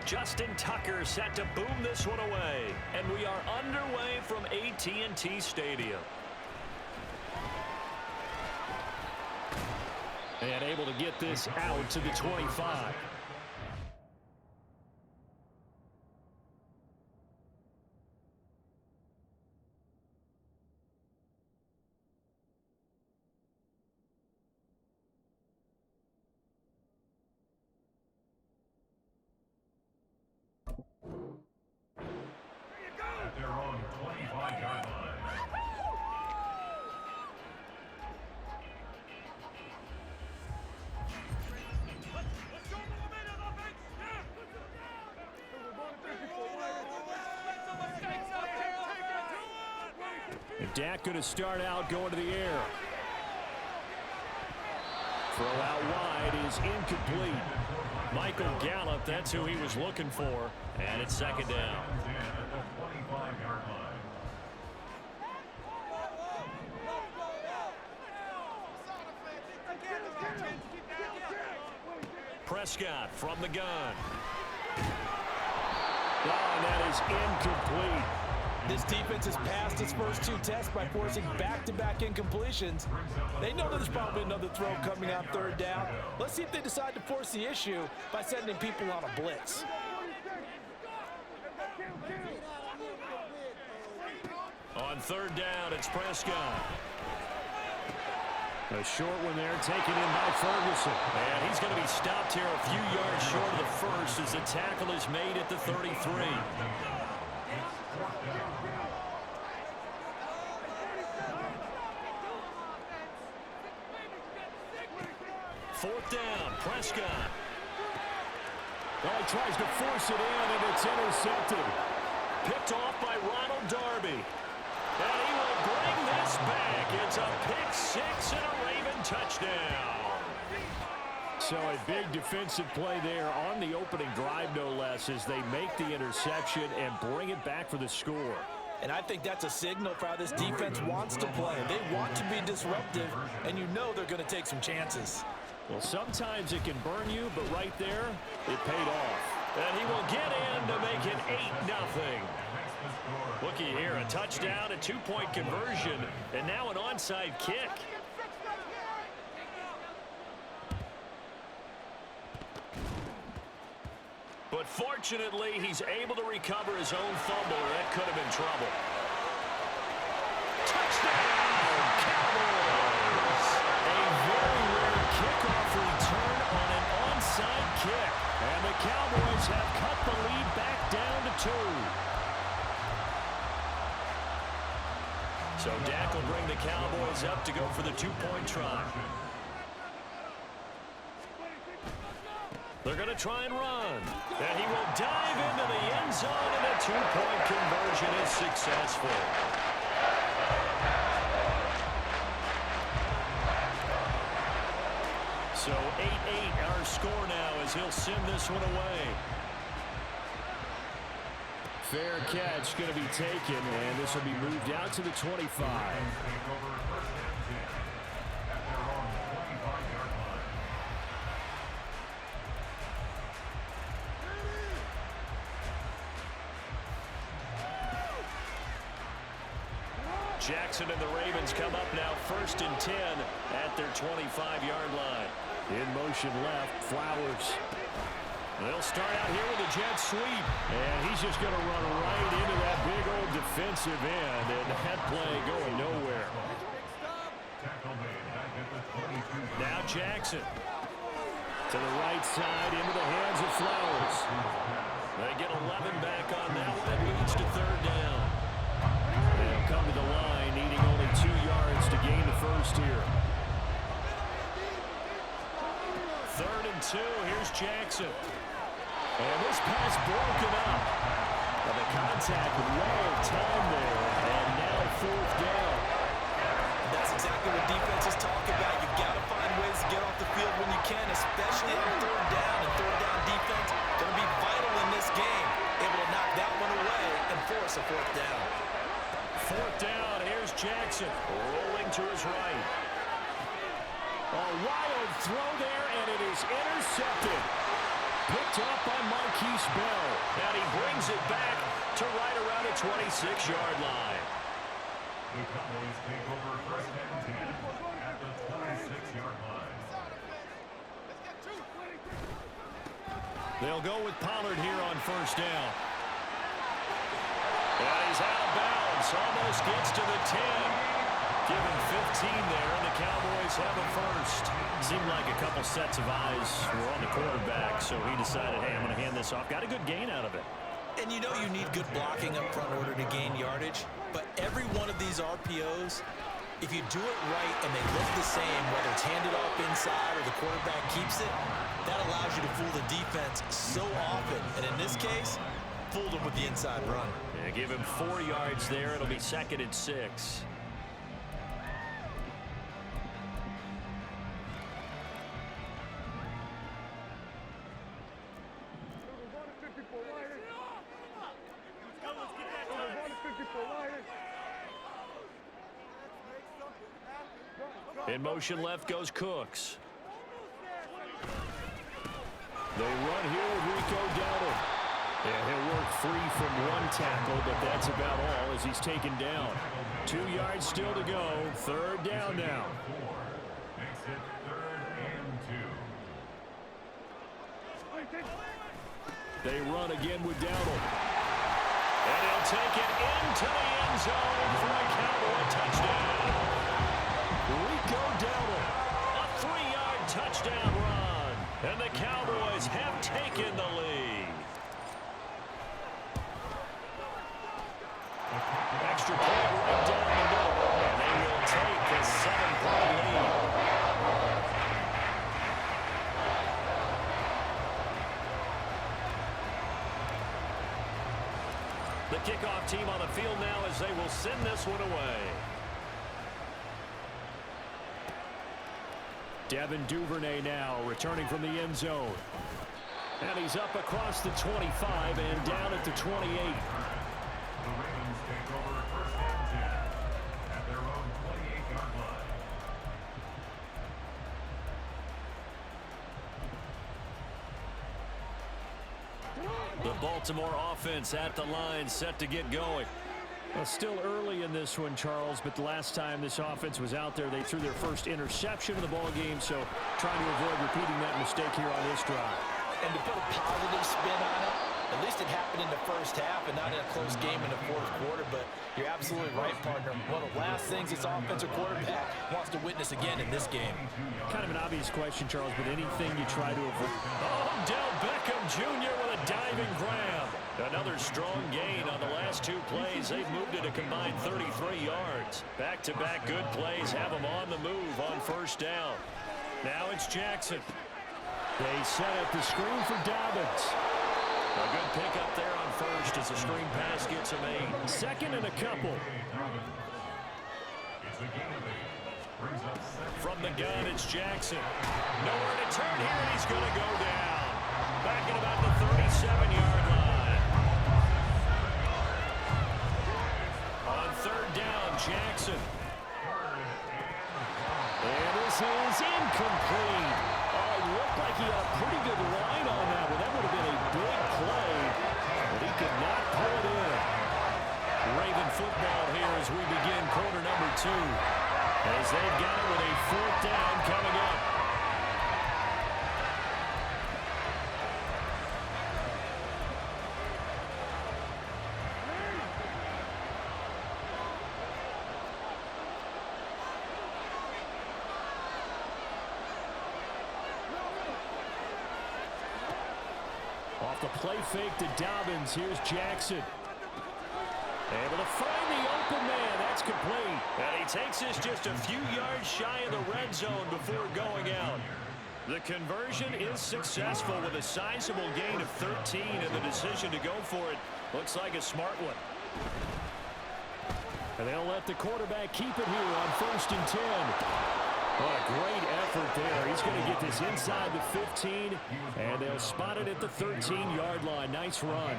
Justin Tucker set to boom this one away. And we are underway from AT&T Stadium. And able to get this out to the 25. They're on 25-yard line. And Dak going to start out going to the air. Throw out wide is incomplete. Michael Gallup, that's who he was looking for. And it's second down. Prescott from the gun. Oh, and that is incomplete. This defense has passed its first two tests by forcing back-to-back incompletions. They know there's probably another throw coming on third down. Let's see if they decide to force the issue by sending people on a blitz. On third down, it's Prescott. A short one there, taken in by Ferguson. And he's going to be stopped here a few yards short of the first as the tackle is made at the 33. Fourth down, Prescott. Oh, he tries to force it in, and it's intercepted. Picked off by Ronald Darby. And he will bring this back. It's a pick six and a Raven touchdown. So a big defensive play there on the opening drive, no less, as they make the interception and bring it back for the score. And I think that's a signal for how this defense wants to play. They want to be disruptive, and you know they're going to take some chances. Well, sometimes it can burn you, but right there, it paid off. And he will get in to make it 8-0. Looky here, a touchdown, a two-point conversion, and now an onside kick. But fortunately, he's able to recover his own fumble, or that could have been trouble. Touchdown, Cowboys! A very rare kickoff return on an onside kick. And the Cowboys have cut the lead back down to 2. So Dak will bring the Cowboys up to go for the two-point try. They're going to try and run. And he will dive into the end zone, and a two-point conversion is successful. So 8-8 our score now as he'll send this one away. Fair catch going to be taken, and this will be moved out to the 25. Jackson and the Ravens come up now 1st and 10 at their 25-yard line. In motion left, Flowers. They'll start out here with a jet sweep. And he's just going to run right into that big old defensive end. And that play going nowhere. Now Jackson. To the right side, into the hands of Flowers. They get 11 back on that one. That leads to third down. They'll come to the line, needing only 2 yards to gain the first here. 3rd and 2. Here's Jackson. And this pass broken up. But the contact well timed there. And now 4th down. That's exactly what defenses talk about. You've got to find ways to get off the field when you can, especially on 3rd down. And 3rd down defense going to be vital in this game. Able to knock that one away and force a 4th down. 4th down. Here's Jackson rolling to his right. A wild throw there, and it is intercepted. picked off by Marquise Bell. And he brings it back to right around the 26-yard line. The Cowboys take over first and 10 at the 26-yard line. They'll go with Pollard here on first down. And he's out of bounds. Almost gets to the 10. Give him 15 there, and the Cowboys have a first. Seemed like a couple sets of eyes were on the quarterback, so he decided, hey, I'm going to hand this off. Got a good gain out of it. And you know you need good blocking up front in order to gain yardage, but every one of these RPOs, if you do it right and they look the same, whether it's handed off inside or the quarterback keeps it, that allows you to fool the defense so often. And in this case, fooled them with the inside run. Yeah, give him 4 yards there. It'll be 2nd and 6. In motion left goes Cooks. They run here with Rico Dowdle. And he'll work free from one tackle, but that's about all as he's taken down. 2 yards still to go. 3rd down now. Makes it 3rd and 2. They run again with Dowdle. And he'll take it into the end zone for a Cowboy touchdown. Rico Dowdle, a 3-yard touchdown run. And the Cowboys have taken the lead. Extra point right down the middle. And they will take a 7-point lead. The kickoff team on the field now as they will send this one away. Devin Duvernay now returning from the end zone. And he's up across the 25 and down at the 28. The Ravens take over first and 10 at their own 28-yard line. The Baltimore offense at the line, set to get going. Well, still early in this one, Charles, but the last time this offense was out there, they threw their first interception of the ball game, so trying to avoid repeating that mistake here on this drive. And to put a positive spin on it, at least it happened in the first half and not in a close game in the 4th quarter, but you're absolutely right, partner. One of the last things this offensive quarterback wants to witness again in this game. Kind of an obvious question, Charles, but anything you try to avoid. Oh, Odell Beckham Jr. with a diving grab. Another strong gain on the last 2 plays. They've moved it a combined 33 yards. Back-to-back good plays have them on the move on first down. Now it's Jackson. They set up the screen for Dobbins. A good pickup there on first as the screen pass gets him 8. 2nd and a couple. From the gun, it's Jackson. Nowhere to turn here, and he's going to go down. Back at about the 37-yard line. On 3rd down, Jackson. And this is incomplete. Oh, it looked like he had a pretty good line on that one. That would have been a big play, but he could not pull it in. Raven football here as we begin quarter number 2. As they've got it with a 4th down coming up. Off the play fake to Dobbins. Here's Jackson. Able to find the open man. That's complete. And he takes this just a few yards shy of the red zone before going out. The conversion is successful with a sizable gain of 13, and the decision to go for it looks like a smart one. And they'll let the quarterback keep it here on 1st and 10. What a great effort there. He's going to get this inside the 15, and they'll spot it at the 13-yard line. Nice run.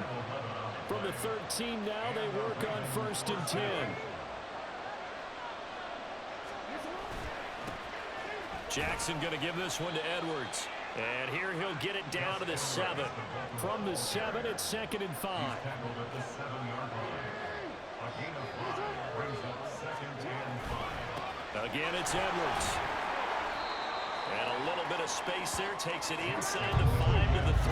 From the 13 now, they work on 1st and 10. Jackson going to give this one to Edwards. And here he'll get it down to the 7. From the 7, it's 2nd and 5. Tackled at the 7-yard line. A gain of 5 brings up 2nd and 5. Again, it's Edwards. And a little bit of space there. Takes it inside the 5 to the 3.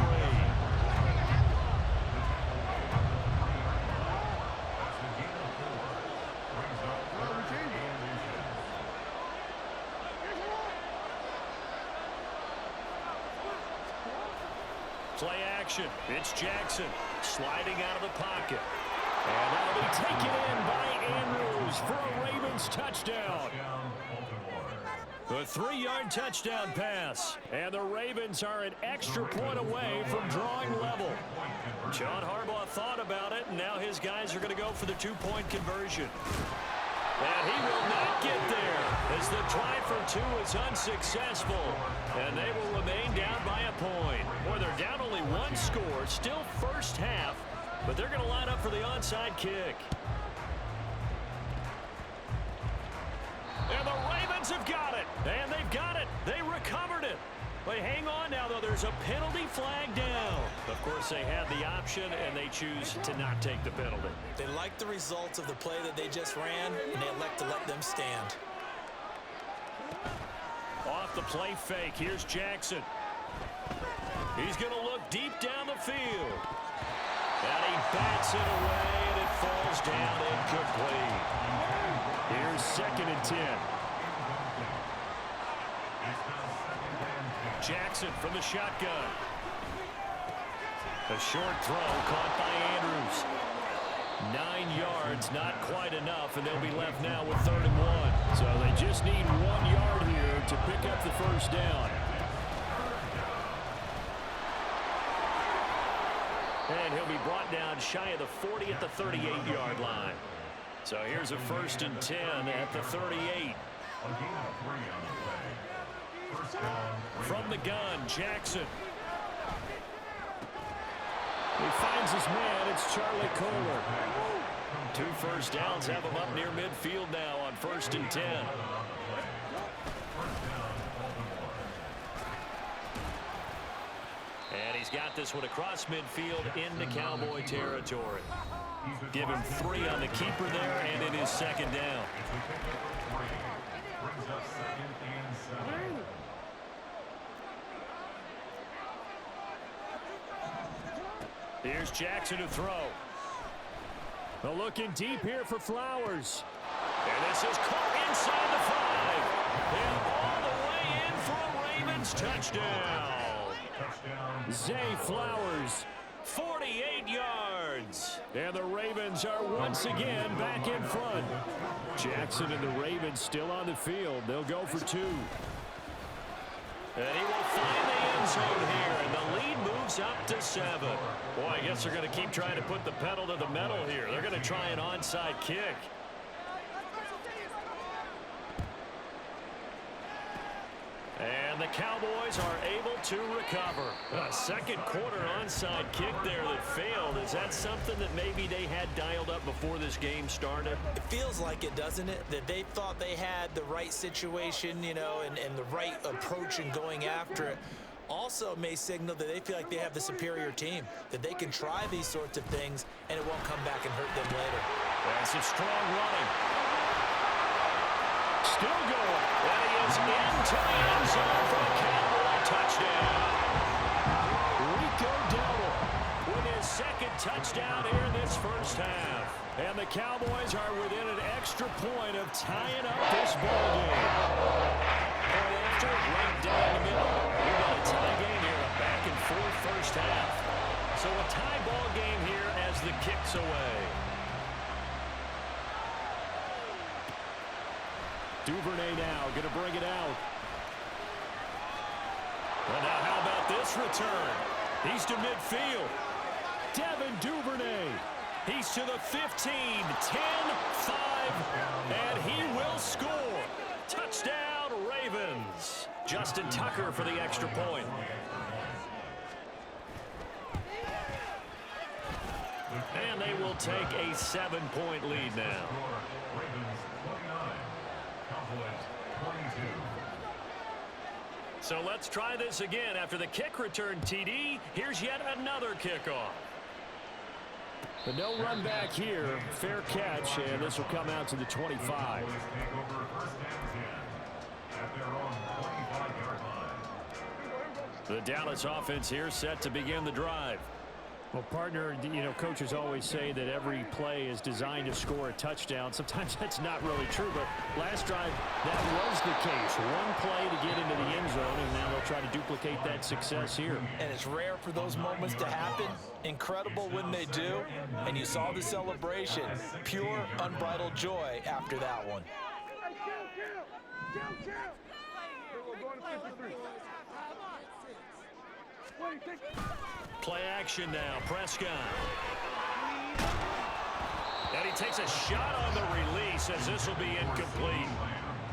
Play action. It's Jackson sliding out of the pocket. And that'll be taken in by Andrews for a Ravens touchdown. The 3-yard touchdown pass. And the Ravens are an extra point away from drawing level. John Harbaugh thought about it, and now his guys are going to go for the 2-point conversion. And he will not get there as the try for 2 is unsuccessful. And they will remain down by a point. Boy, they're down only 1 score, still first half, but they're going to line up for the onside kick. And the Ravens have got it. And they've got it. They recovered it. But hang on now, though. There's a penalty flag down. Of course, they had the option, and they choose to not take the penalty. They like the results of the play that they just ran, and they elect to let them stand. Off the play fake, here's Jackson. He's going to look deep down the field. And he bats it away, and it falls down incomplete. Here's 2nd and 10. Jackson from the shotgun. A short throw caught by Andrews. 9 yards, not quite enough, and they'll be left now with 3rd and 1. So they just need 1 yard here to pick up the first down. And he'll be brought down shy of the 40 at the 38-yard line. So here's a 1st and 10 at the 38. From the gun, Jackson. He finds his man. It's Charlie Kohler. 2 first downs have him up near midfield now on 1st and 10. And he's got this one across midfield into Cowboy territory. Give him 3 on the keeper there, and it is 2nd down. Brings up 2nd and 7. Here's Jackson to throw. They're looking deep here for Flowers. And this is caught inside the 5. And all the way in for a Ravens touchdown. Zay Flowers, 48 yards. And the Ravens are once again back in front. Jackson and the Ravens still on the field. They'll go for 2. And he will find the end zone here, and the lead moves up to 7. Boy, I guess they're going to keep trying to put the pedal to the metal here. They're going to try an onside kick. And the Cowboys are able to recover. A 2nd quarter onside kick there that failed. Is that something that maybe they had dialed up before this game started? It feels like it, doesn't it? That they thought they had the right situation, you know, and the right approach in going after it. Also may signal that they feel like they have the superior team, that they can try these sorts of things, and it won't come back and hurt them later. That's a strong running. Still going. And he is into the end zone for a Cowboy touchdown. Rico Dowdle with his 2nd touchdown here in this first half. And the Cowboys are within an extra point of tying up this ballgame. Right after, right down the middle. We've got a tie game here, a back-and-forth first half. So a tie ball game here as the kick's away. Duvernay now going to bring it out. And now how about this return? He's to midfield. Devin Duvernay. He's to the 15, 10, 5, and he will score. Touchdown, Ravens. Justin Tucker for the extra point. And they will take a 7-point lead now. So let's try this again. After the kick return TD, here's yet another kickoff. But no run back here. Fair catch, and this will come out to the 25. The Dallas offense here set to begin the drive. Well, partner, coaches always say that every play is designed to score a touchdown. Sometimes that's not really true, but last drive, that was the case. One play to get into the end zone, and now they'll try to duplicate that success here. And it's rare for those moments to happen. Incredible when they do. And you saw the celebration. Pure, unbridled joy after that one. Play action now, Prescott. And he takes a shot on the release as this will be incomplete.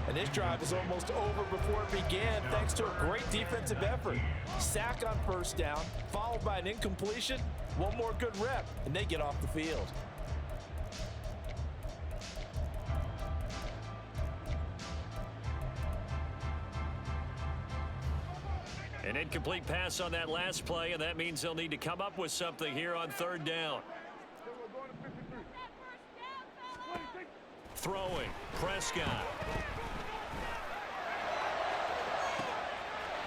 And this drive is almost over before it began thanks to a great defensive effort. Sack on first down, followed by an incompletion. One more good rep, and they get off the field. An incomplete pass on that last play, and that means they'll need to come up with something here on third down. Throwing, Prescott.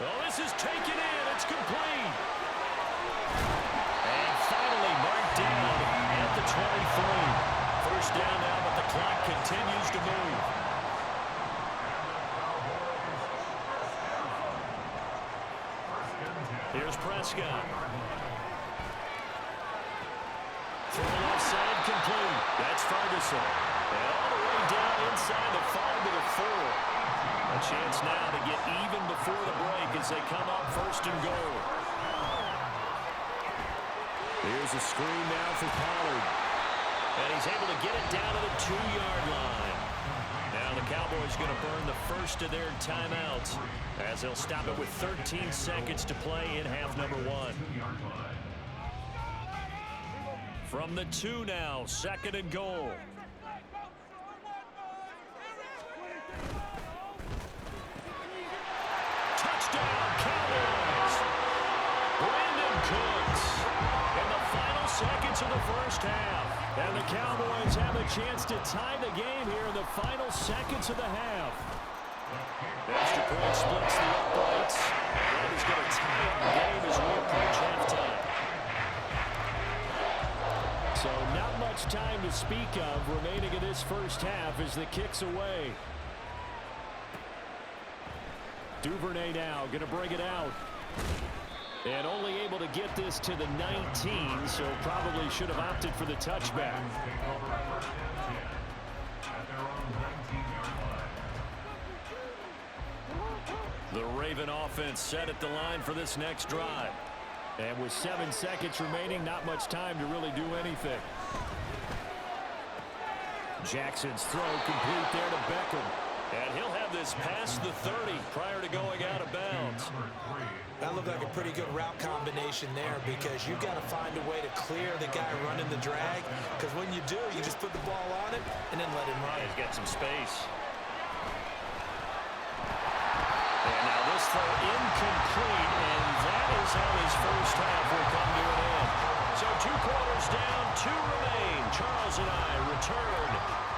Well, this is taken in. It's complete. And finally marked down at the 23. First down now, but the clock continues to move. Here's Prescott. Thrown offside, complete. That's Ferguson. And all the way down inside the 5 to the 4. A chance now to get even before the break as they come up first and goal. Here's a screen now for Pollard. And he's able to get it down to the 2-yard line. Now the Cowboys going to burn the first of their timeouts as they'll stop it with 13 seconds to play in half number 1. From the 2 now, second and goal. Touchdown, Cowboys! Brandon Cooks in the final seconds of the first half. And the Cowboys have a chance to tie the game here in the final seconds of the half. Extra point splits the uprights. And he's going to tie up the game as we approach halftime. So not much time to speak of remaining in this first half as the kick's away. Duvernay now going to bring it out. And only able to get this to the 19, so probably should have opted for the touchback. The Raven offense set at the line for this next drive. And with 7 seconds remaining, not much time to really do anything. Jackson's throw complete there to Beckham. And he'll have this past the 30 prior to going out of bounds. That looked like a pretty good route combination there because you've got to find a way to clear the guy running the drag. Because when you do, you just put the ball on it and then let him run. He's got some space. And now this throw incomplete, and that is how his first half will come to an end. So 2 quarters down, 2 remain. Charles and I return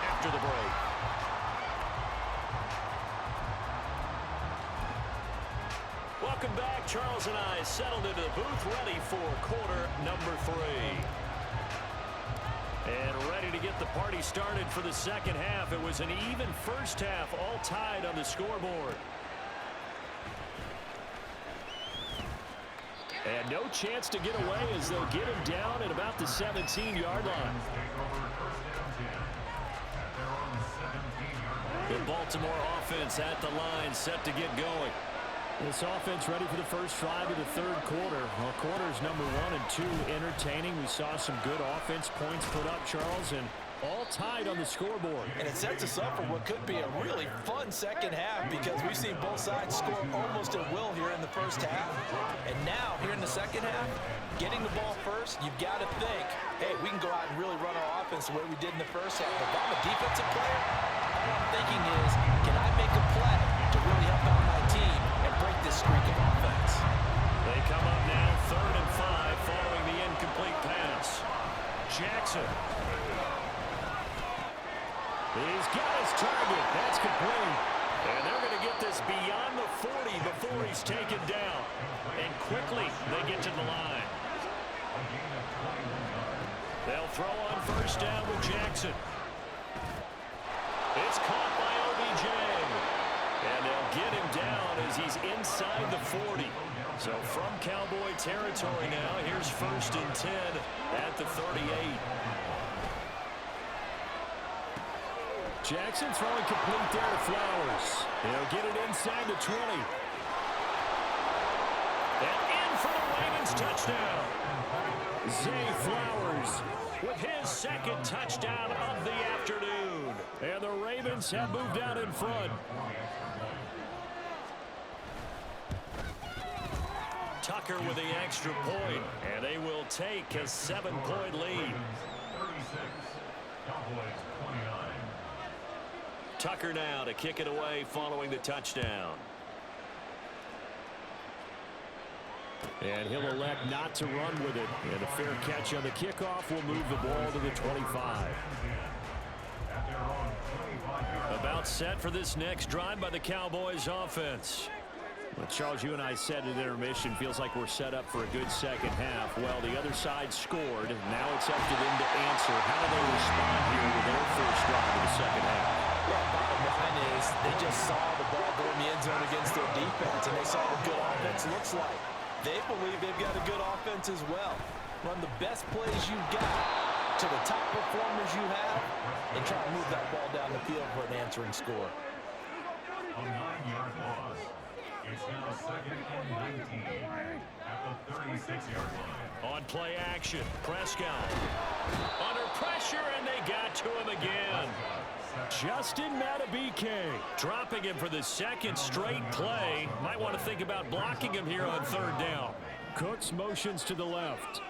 after the break. Welcome back. Charles and I settled into the booth, ready for quarter number 3. And ready to get the party started for the second half. It was an even first half, all tied on the scoreboard. And no chance to get away as they'll get him down at about the 17-yard line. The Baltimore offense at the line, set to get going. This offense ready for the first drive of the third quarter. Well, quarters number 1 and 2 entertaining. We saw some good offense points put up, Charles, and all tied on the scoreboard. And it sets us up for what could be a really fun second half because we've seen both sides score almost at will here in the first half. And now, here in the second half, getting the ball first, you've got to think, hey, we can go out and really run our offense the way we did in the first half. But if I'm a defensive player, all I'm thinking is, can I make a play to really help out my team and break this streak of offense. They come up now 3rd and 5 following the incomplete pass. Jackson. He's got his target. That's complete. And they're going to get this beyond the 40 before he's taken down. And quickly they get to the line. They'll throw on 1st down with Jackson. It's caught by OBJ. And they'll get him down as he's inside the 40. So from Cowboy territory now, here's 1st and 10 at the 38. Jackson throwing complete there to Flowers. He'll get it inside the 20. And in for the Ravens touchdown. Zay Flowers with his 2nd touchdown of the afternoon. And the Ravens have moved out in front. Tucker with the extra point, and they will take a 7-point lead. 36, Cowboys 29. Tucker now to kick it away following the touchdown. And he'll elect not to run with it. And a fair catch on the kickoff will move the ball to the 25. About set for this next drive by the Cowboys offense. Well, Charles, you and I said at intermission, feels like we're set up for a good second half. Well, the other side scored. Now it's up to them to answer. How do they respond here with their first drive of the second half? Well, bottom line is they just saw the ball go in the end zone against their defense, and they saw what good offense looks like. They believe they've got a good offense as well. Run the best plays you've got to the top performers you have, and try to move that ball down the field for an answering score. A 9-yard loss. It's now 2nd and 19 at the 36-yard line. On play action, Prescott under pressure, and they got to him again. Justin Madubuike Dropping him for the 2nd straight play. Might want to think about blocking him here on 3rd down. Cooks motions to the left.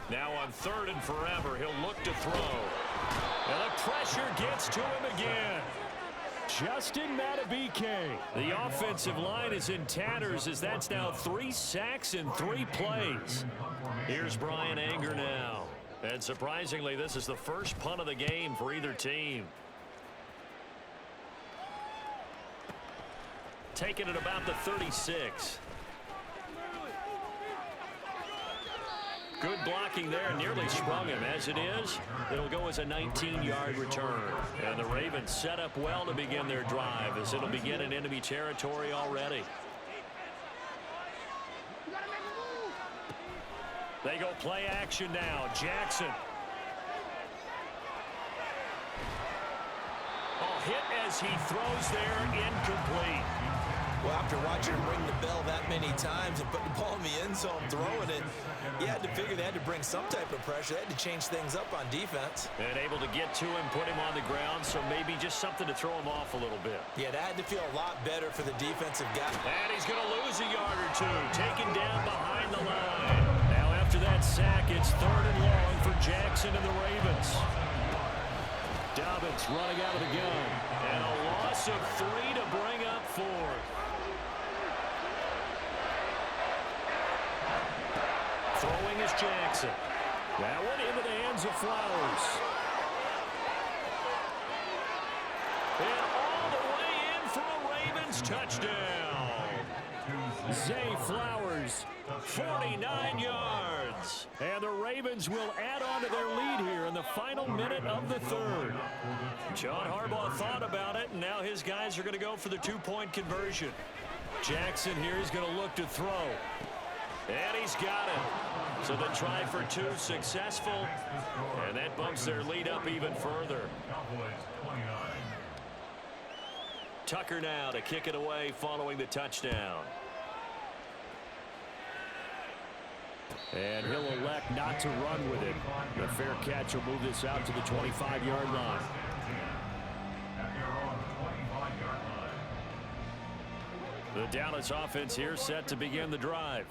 Now on 3rd and forever, he'll look to throw. And the pressure gets to him again. Justin Madubuike. The offensive line is in tatters as that's now 3 sacks in 3 plays. Here's Brian Anger now. And surprisingly, this is the first punt of the game for either team. Taken at about the 36. Good blocking there, nearly sprung him. As it is, it'll go as a 19-yard return. And the Ravens set up well to begin their drive as it'll begin in enemy territory already. They go play action now. Jackson. Oh, hit as he throws there, incomplete. Well, after watching him ring the bell that many times and put the ball in the end zone throwing it, you had to figure they had to bring some type of pressure. They had to change things up on defense. And able to get to him, put him on the ground, so maybe just something to throw him off a little bit. Yeah, that had to feel a lot better for the defensive guy. And he's going to lose a yard or two, taken down behind the line. Now after that sack, it's 3rd and long for Jackson and the Ravens. Dobbins running out of the gun. And a loss of 3 to bring up 4th. Throwing is Jackson. That one into the hands of Flowers. And all the way in for a Ravens touchdown. Zay Flowers, 49 yards. and the Ravens will add on to their lead here in the final minute of the 3rd. John Harbaugh thought about it, and now his guys are going to go for the 2-point conversion. Jackson here is going to look to throw. And he's got it. So the try for 2 successful, and that bumps their lead up even further. Tucker now to kick it away following the touchdown. And he'll elect not to run with it. The fair catch will move this out to the 25-yard line. The Dallas offense here set to begin the drive.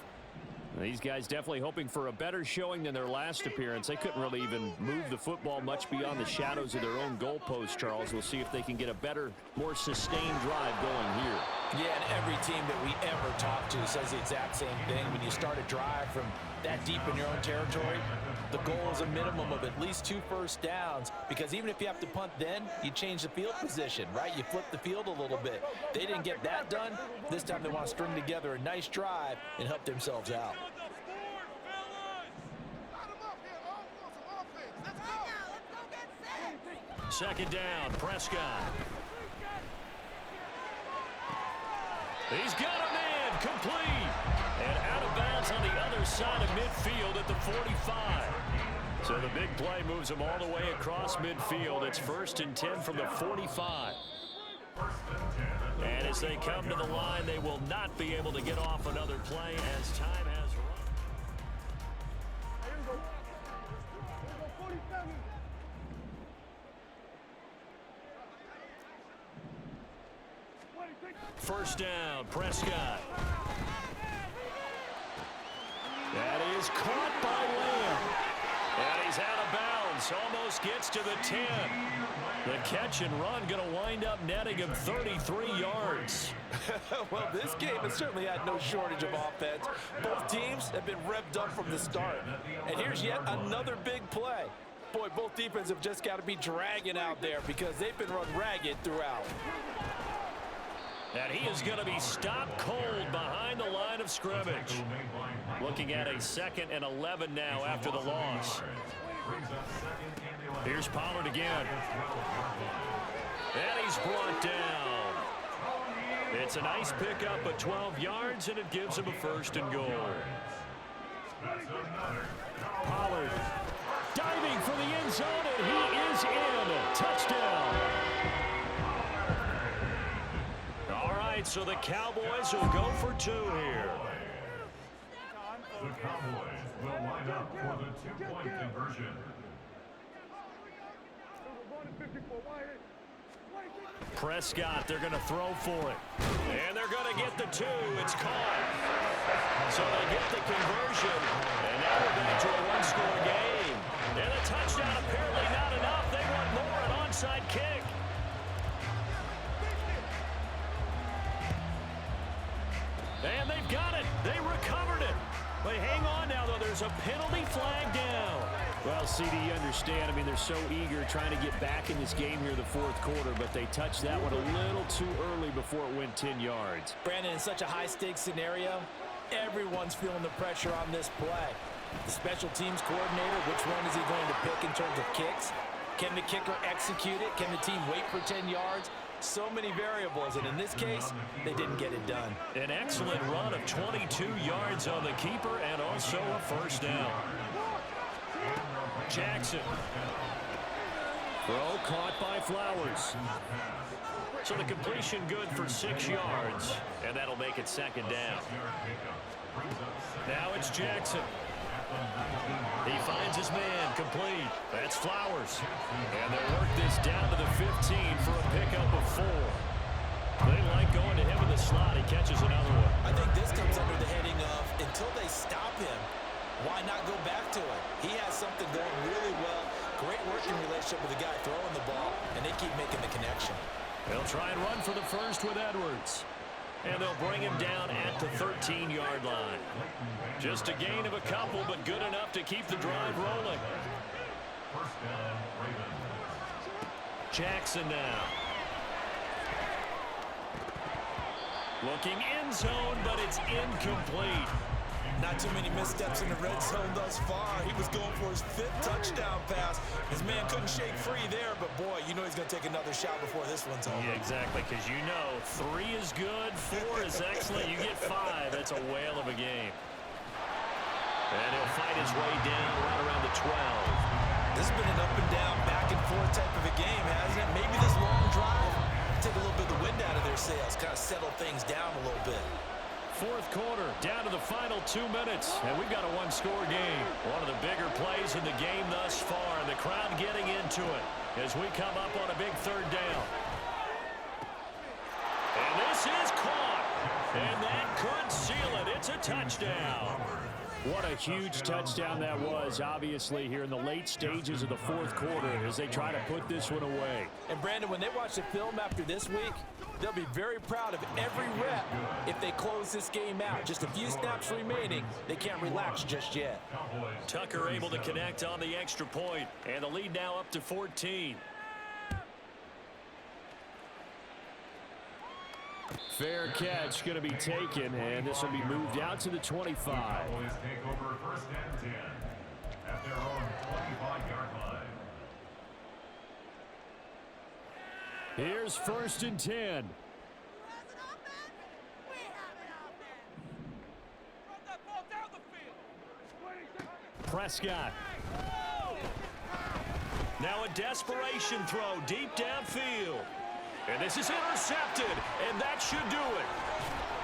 These guys definitely hoping for a better showing than their last appearance. They couldn't really even move the football much beyond the shadows of their own goalpost, Charles. We'll see if they can get a better, more sustained drive going here. Yeah, and every team that we ever talk to says the exact same thing. When you start a drive from that deep in your own territory, the goal is a minimum of at least 2 first downs, because even if you have to punt then, you change the field position, right? You flip the field a little bit. They didn't get that done. This time they want to string together a nice drive and help themselves out. Second down, Prescott. He's got a man, complete. And out of bounds on the other side of midfield at the 45. So the big play moves them all the way across midfield. It's 1st and 10 from the 45. And as they come to the line, they will not be able to get off another play as time has run. First down, Prescott. That is caught by Lamb. And he's out of bounds. Almost gets to the 10. The catch and run going to wind up netting him 33 yards. Well, this game has certainly had no shortage of offense. Both teams have been revved up from the start. And here's yet another big play. Boy, both defenses have just got to be dragging out there because they've been run ragged throughout. And he is going to be stopped cold behind the line of scrimmage. Looking at a 2nd and 11 now after the loss. Here's Pollard again. And he's brought down. It's a nice pickup of 12 yards, and it gives him a 1st and goal. Pollard diving for the end zone, and he is in. Touchdown. All right, so the Cowboys will go for 2 here. The Cowboys will line up for the 2-point conversion. Prescott, they're going to throw for it. And they're going to get the 2. It's caught. So they get the conversion. And now we're back to a 1-score game. And a touchdown apparently not enough. They want more, an onside kick. And they've got it. They recovered it. But hang on now, though. There's a penalty flag down. Well, CD, you understand. I mean, they're so eager trying to get back in this game here in the 4th quarter, but they touched that one a little too early before it went 10 yards. Brandon, in such a high-stakes scenario, everyone's feeling the pressure on this play. The special teams coordinator, which one is he going to pick in terms of kicks? Can the kicker execute it? Can the team wait for 10 yards? So many variables, and in this case, they didn't get it done. An excellent run of 22 yards on the keeper and also a 1st down. Jackson. Throw caught by Flowers. So the completion good for 6 yards, and that'll make it 2nd down. Now it's Jackson. He finds his man, complete. That's Flowers. And they'll work this down to the 15 for a pickup of 4. They like going to him in the slot. He catches another one. I think this comes under the heading of, until they stop him, why not go back to it? He has something going really well. Great working relationship with the guy throwing the ball, and they keep making the connection. They'll try and run for the 1st with Edwards. And they'll bring him down at the 13-yard line. Just a gain of a couple, but good enough to keep the drive rolling. Jackson now. Looking end zone, but it's incomplete. Not too many missteps in the red zone thus far. He was going for his 5th touchdown pass. His man couldn't shake free there, but boy, you know he's going to take another shot before this one's over. Yeah, exactly, because you know 3 is good, 4 is excellent. You get 5, that's a whale of a game. And he'll fight his way down right around the 12. This has been an up and down, back and forth type of a game, hasn't it? Maybe this long drive take a little bit of the wind out of their sails, kind of settle things down a little bit. 4th quarter, down to the final 2 minutes, and we've got a 1-score game. One of the bigger plays in the game thus far, and the crowd getting into it as we come up on a big 3rd down. And this is caught. And that could seal it. It's a touchdown. What a huge touchdown that was, obviously, here in the late stages of the fourth quarter as they try to put this one away. And, Brandon, when they watch the film after this week, they'll be very proud of every rep if they close this game out. Just a few snaps remaining. They can't relax just yet. Tucker able to connect on the extra point, and the lead now up to 14. Fair catch going to be taken, and this will be moved out to the 25. Cowboys take over first and 10 at their own 25-yard line. Here's first and 10. Prescott. Now a desperation throw deep downfield. And this is intercepted, and that should do it.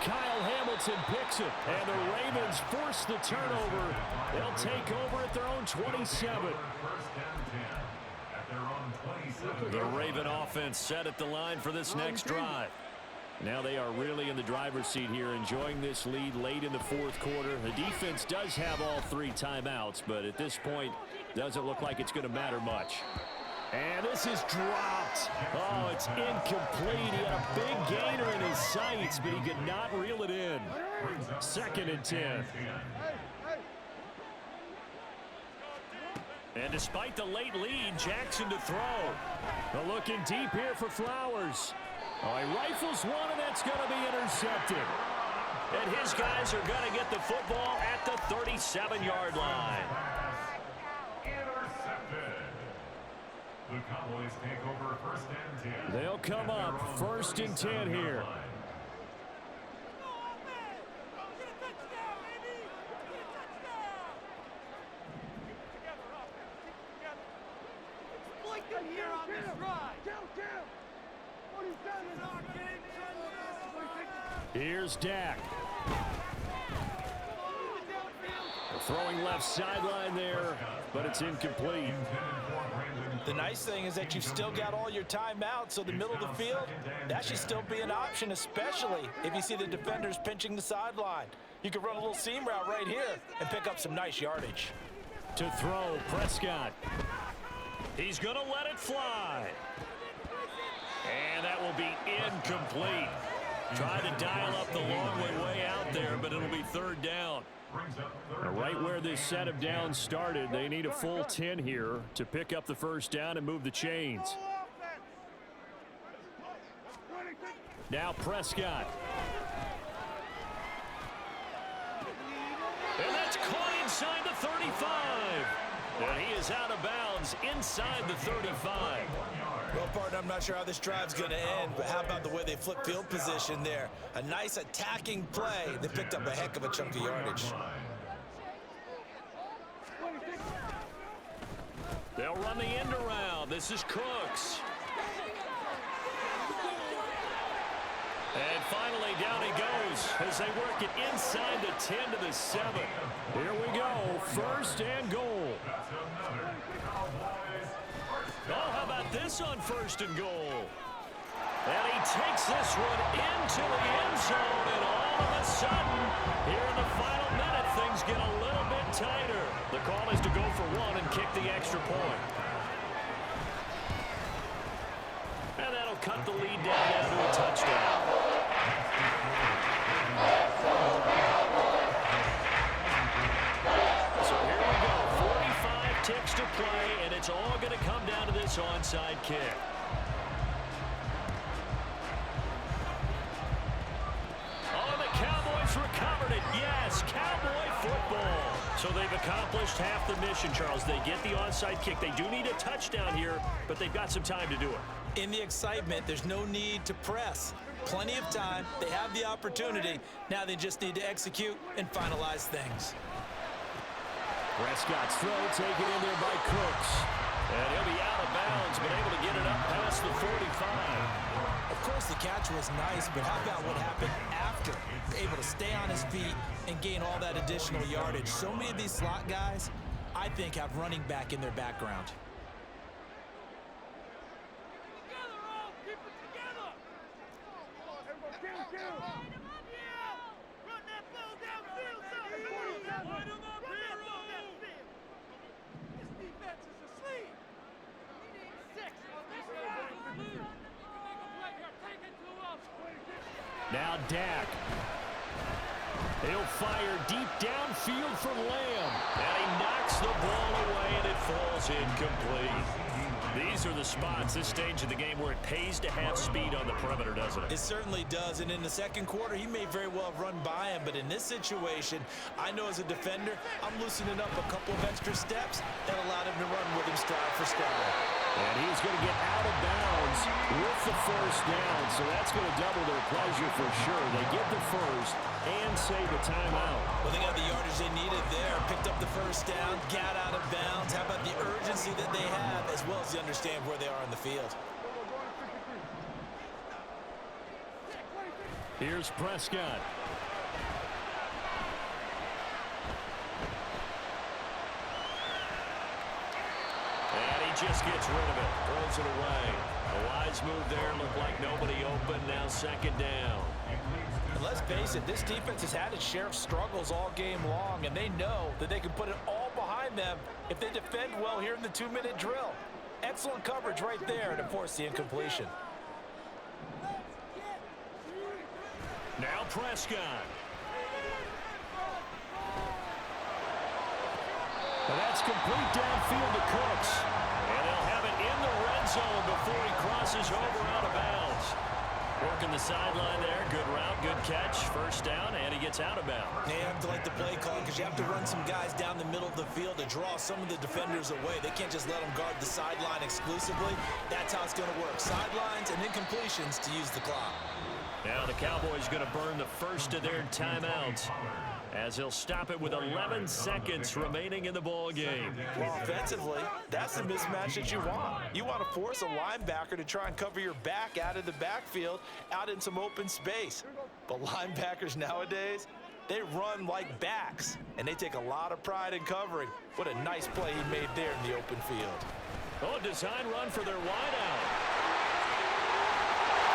Kyle Hamilton picks it, and the Ravens force the turnover. They'll take over at their own 27. The Raven offense set at the line for this next drive. Now they are really in the driver's seat here, enjoying this lead late in the fourth quarter. The defense does have all 3 timeouts, but at this point, doesn't look like it's going to matter much. And this is dropped. Oh, it's incomplete. He had a big gainer in his sights, but he could not reel it in. Second and 10. And despite the late lead, Jackson to throw. But looking deep here for Flowers. Oh, he rifles one, and that's going to be intercepted. And his guys are going to get the football at the 37-yard line. The Cowboys take over first and 10. They'll come up first and 10 here. Here's Dak. Throwing left sideline there, but it's incomplete. The nice thing is that you've still got all your timeouts, so the middle of the field, that should still be an option, especially if you see the defenders pinching the sideline. You can run a little seam route right here and pick up some nice yardage. To throw, Prescott. He's going to let it fly. And that will be incomplete. Trying to dial up the long way out there, but it'll be third down. Right where this set of downs started, they need a full 10 here to pick up the first down and move the chains. Now Prescott. And that's caught inside the 35. And he is out of bounds inside the 35. Well, partner, I'm not sure how this drive's going to end, but how about the way they flip field position there? A nice attacking play. They picked up a heck of a chunk of yardage. They'll run the end around. This is Cooks. And finally, down he goes as they work it inside the 10 to the 7. Here we go, first and goal. Oh, how about this on first and goal? And he takes this one into the end zone, and all of a sudden, here in the final minute, things get a little bit tighter. The call is to go for one and kick the extra point. And that'll cut the lead down to a touchdown. So here we go, 45 ticks to play, and it's all going to come down to this onside kick. Oh, the Cowboys recovered it. Yes, Cowboy football. So they've accomplished half the mission, Charles. They get the onside kick. They do need a touchdown here, but they've got some time to do it. In the excitement, there's no need to press. Plenty of time. They have the opportunity. Now they just need to execute and finalize things. Prescott's throw taken in there by Cooks. And he'll be out of bounds, but able to get it up past the 45. Of course, the catch was nice, but how about what happened after? Able to stay on his feet and gain all that additional yardage. So many of these slot guys, I think, have running back in their background. Now Dak. He'll fire deep downfield for Lamb. And he knocks the ball away, and it falls incomplete. These are the spots, this stage of the game, where it pays to have speed on the perimeter, doesn't it? It certainly does, and in the second quarter, he may very well have run by him, but in this situation, I know as a defender, I'm loosening up a couple of extra steps that allowed him to run with him stride for stride. And he's going to get out of bounds with the first down, so that's going to double their pleasure for sure. They get the first and save a timeout. Well, they got the yardage they needed there, picked up the first down, got out of bounds. How about the urgency that they have, as well as you understand where they are on the field. Here's Prescott. And he just gets rid of it, throws it away. A wise move there, looked like nobody open, now second down. And let's face it, this defense has had its share of struggles all game long, and they know that they can put it all behind them if they defend well here in the 2-minute drill. Excellent coverage right there to force the incompletion. Now Prescott. And that's complete downfield to Cooks. And they'll have it in the red zone before he crosses over out of bounds. Working the sideline there. Good route, good catch. First down, and he gets out of bounds. They have to like the play call because you have to run some guys down the middle of the field to draw some of the defenders away. They can't just let them guard the sideline exclusively. That's how it's going to work. Sidelines and incompletions to use the clock. Now the Cowboys going to burn the first of their timeouts, as he'll stop it with 11 seconds remaining in the ball game. Well, offensively, that's the mismatch that you want. You want to force a linebacker to try and cover your back out of the backfield, out in some open space. But linebackers nowadays, they run like backs, and they take a lot of pride in covering. What a nice play he made there in the open field. Oh, design run for their wideout.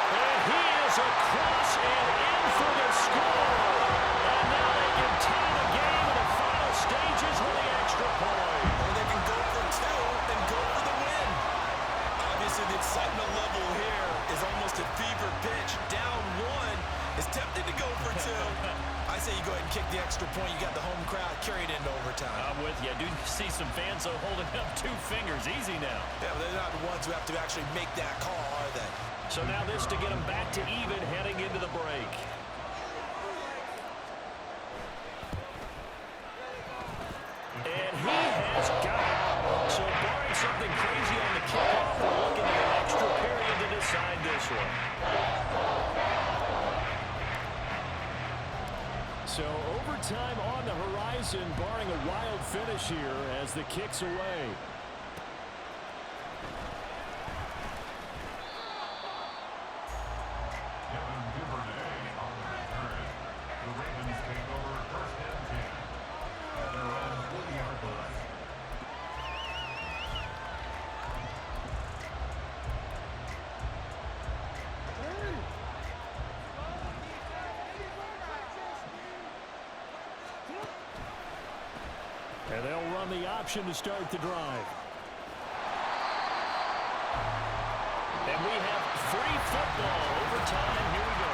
And he is across and in for the score. And now they can tie the game in the final stages with the extra point. Or they can go for two and go for the win. Obviously, the excitement level here is almost at fever pitch. Down one is tempted to go for two. I say you go ahead and kick the extra point. You got the home crowd carried into overtime. I'm with you. I do see some fans holding up 2 fingers. Easy now. Yeah, but they're not the ones who have to actually make that call, are they? So now this to get them back to even heading into the break. And he has got it. So barring something crazy on the kickoff, we're looking at an extra period to decide this one. So overtime on the horizon, barring a wild finish here as the kick's away. And they'll run the option to start the drive. And we have free football. Overtime. Here we go.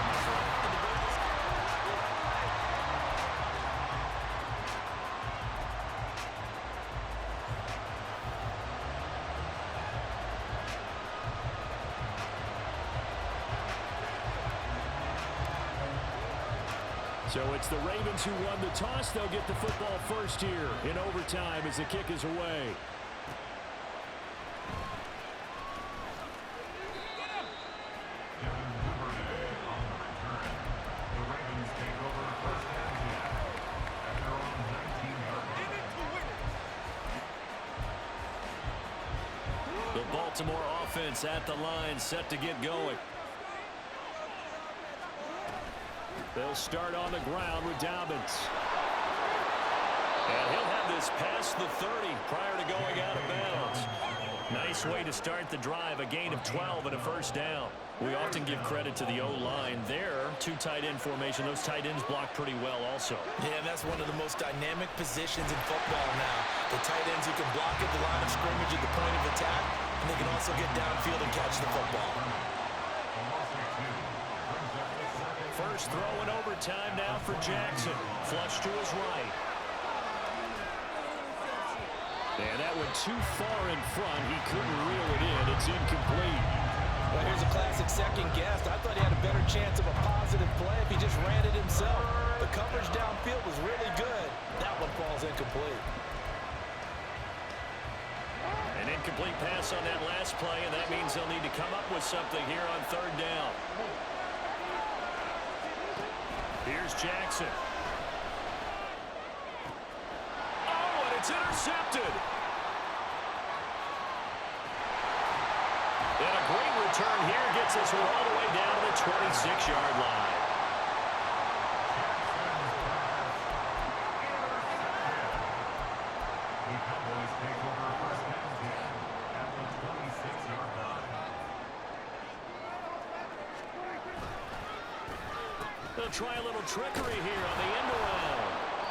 So it's the Ravens who won the toss. They'll get the football first here in overtime as the kick is away. The Baltimore offense at the line, set to get going. They'll start on the ground with Dobbins. And he'll have this past the 30 prior to going out of bounds. Nice way to start the drive, a gain of 12 and a first down. We often give credit to the O-line there. 2 tight end formation. Those tight ends block pretty well also. Yeah, and that's one of the most dynamic positions in football now. The tight ends who can block at the line of scrimmage at the point of attack, and they can also get downfield and catch the football. First throw in overtime now for Jackson. Flush to his right. And that went too far in front. He couldn't reel it in. It's incomplete. Well, here's a classic second guess. I thought he had a better chance of a positive play if he just ran it himself. The coverage downfield was really good. That one falls incomplete. An incomplete pass on that last play, and that means they'll need to come up with something here on third down. Here's Jackson. Oh, and it's intercepted. And a great return here gets us all the way down to the 26-yard line. The Cowboys take over first and 10 at the 26-yard line. They'll try a little trickery here on the end around.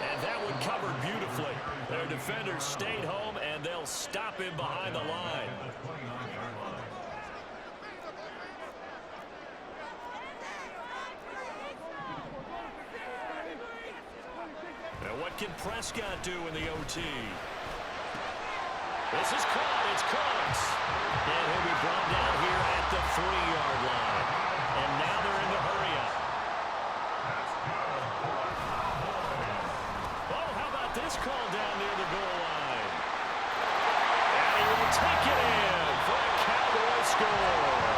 And that one covered beautifully. Their defenders stayed home, and they'll stop him behind the line. The 29-yard line. Now what can Prescott do in the OT? This is caught. It's Cooks. And he'll be brought down here at the 3-yard line. And now they're in the hurry up. Oh, how about this call down near the goal line? And he will take it in for a Cowboy score.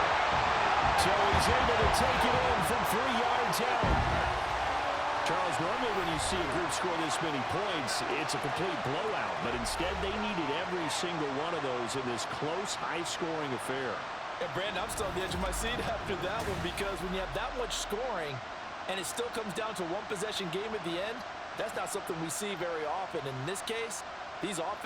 So he's able to take it in from 3 yards out. Charles, normally when you see a group score this many points, it's a complete blowout. But instead, they needed every single one of those in this close, high-scoring affair. And Brandon, I'm still on the edge of my seat after that one because when you have that much scoring and it still comes down to one possession game at the end, that's not something we see very often. In this case, these offenses